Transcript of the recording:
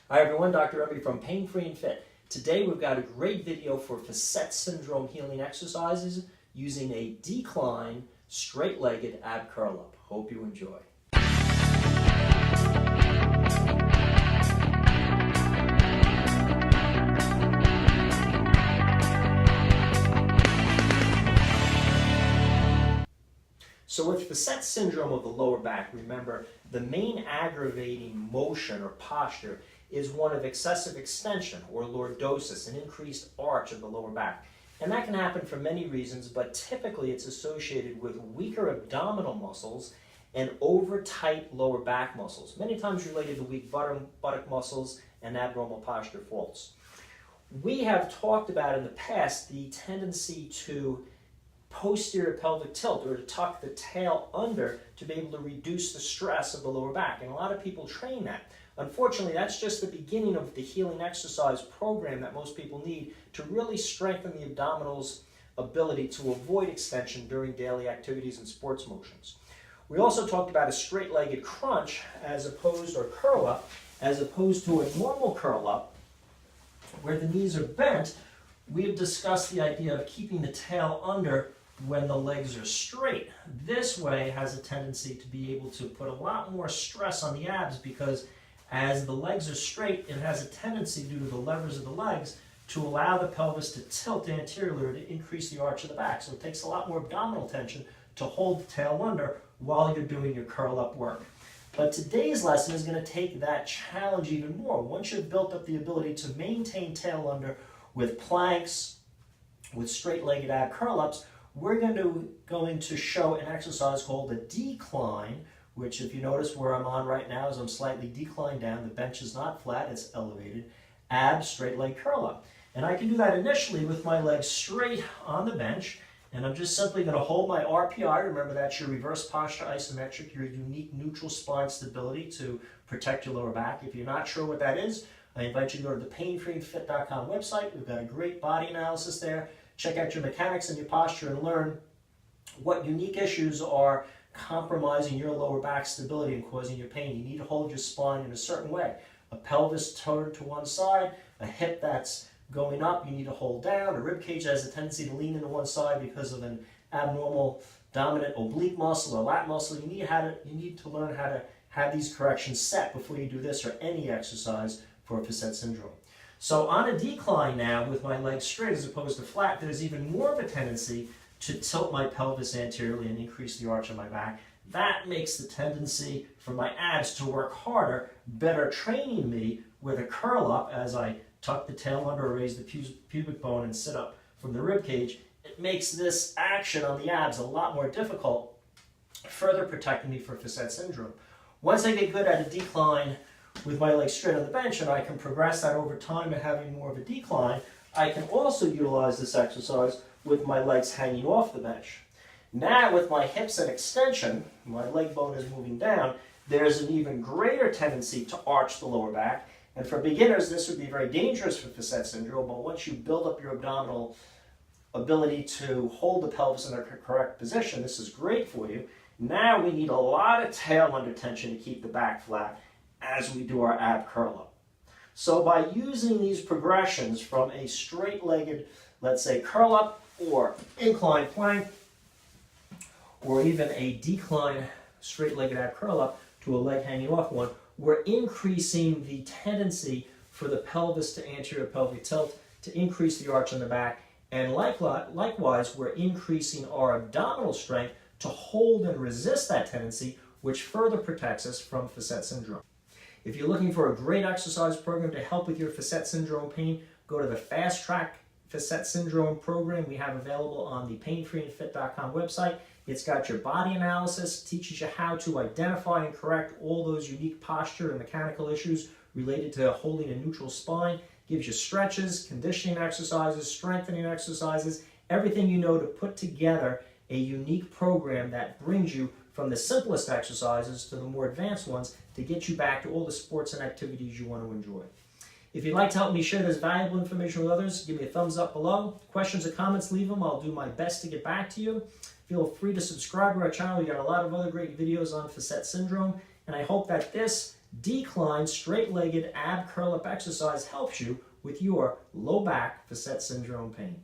Hi everyone, Dr. Rebbe from Pain Free and Fit. Today we've got a great video for Facet syndrome healing exercises using a decline straight-legged ab curl up. Hope you enjoy. So with Facet syndrome of the lower back, remember the main aggravating motion or posture is one of excessive extension or lordosis, an increased arch of the lower back. And that can happen for many reasons, but typically it's associated with weaker abdominal muscles and over-tight lower back muscles, many times related to weak buttock muscles and abnormal posture faults. We have talked about in the past the tendency to posterior pelvic tilt, or to tuck the tail under to be able to reduce the stress of the lower back. And a lot of people train that. Unfortunately, that's just the beginning of the healing exercise program that most people need to really strengthen the abdominals' ability to avoid extension during daily activities and sports motions. We also talked about a straight-legged crunch or curl up, as opposed to a normal curl up where the knees are bent. We have discussed the idea of keeping the tail under when the legs are straight. This way has a tendency to be able to put a lot more stress on the abs, because as the legs are straight, it has a tendency, due to the levers of the legs, to allow the pelvis to tilt anteriorly to increase the arch of the back. So it takes a lot more abdominal tension to hold the tail under while you're doing your curl up work. But today's lesson is going to take that challenge even more. Once you've built up the ability to maintain tail under with planks, with straight-legged ab curl-ups, we're going to show an exercise called a decline, which, if you notice where I'm on right now, is I'm slightly declined down. The bench is not flat, it's elevated. Ab straight leg curl up. And I can do that initially with my legs straight on the bench, and I'm just simply going to hold my RPI. Remember, that's your reverse posture isometric, your unique neutral spine stability to protect your lower back. If you're not sure what that is, I invite you to go to the painfreeandfit.com website. We've got a great body analysis there. Check out your mechanics and your posture and learn what unique issues are compromising your lower back stability and causing your pain. You need to hold your spine in a certain way. A pelvis turned to one side, a hip that's going up, you need to hold down. A rib cage has a tendency to lean into one side because of an abnormal dominant oblique muscle or lat muscle. You need to learn how to have these corrections set before you do this or any exercise for Facet syndrome. So on a decline now, with my legs straight as opposed to flat, there's even more of a tendency to tilt my pelvis anteriorly and increase the arch of my back. That makes the tendency for my abs to work harder, better training me with a curl up as I tuck the tail under or raise the pubic bone and sit up from the rib cage. It makes this action on the abs a lot more difficult, further protecting me for Facet syndrome. Once I get good at a decline with my legs straight on the bench, and I can progress that over time to having more of a decline, I can also utilize this exercise with my legs hanging off the bench. Now, with my hips in extension, my leg bone is moving down, there's an even greater tendency to arch the lower back. And for beginners, this would be very dangerous for Facet syndrome, but once you build up your abdominal ability to hold the pelvis in the correct position, this is great for you. Now we need a lot of tail under tension to keep the back flat as we do our ab curl up. So by using these progressions from a straight-legged, let's say, curl up or incline plank, or even a decline straight-legged ab curl up to a leg hanging off one, we're increasing the tendency for the pelvis to anterior pelvic tilt, to increase the arch on the back, and likewise we're increasing our abdominal strength to hold and resist that tendency, which further protects us from Facet syndrome. If you're looking for a great exercise program to help with your Facet syndrome pain, go to the Fast Track Facet syndrome program we have available on the painfreeandfit.com website. It's got your body analysis, teaches you how to identify and correct all those unique posture and mechanical issues related to holding a neutral spine, gives you stretches, conditioning exercises, strengthening exercises, everything you know to put together a unique program that brings you from the simplest exercises to the more advanced ones to get you back to all the sports and activities you want to enjoy. If you'd like to help me share this valuable information with others, give me a thumbs up below. Questions or comments, leave them. I'll do my best to get back to you. Feel free to subscribe to our channel. We got a lot of other great videos on Facet syndrome, and I hope that this decline straight-legged ab curl-up exercise helps you with your low back facet syndrome pain.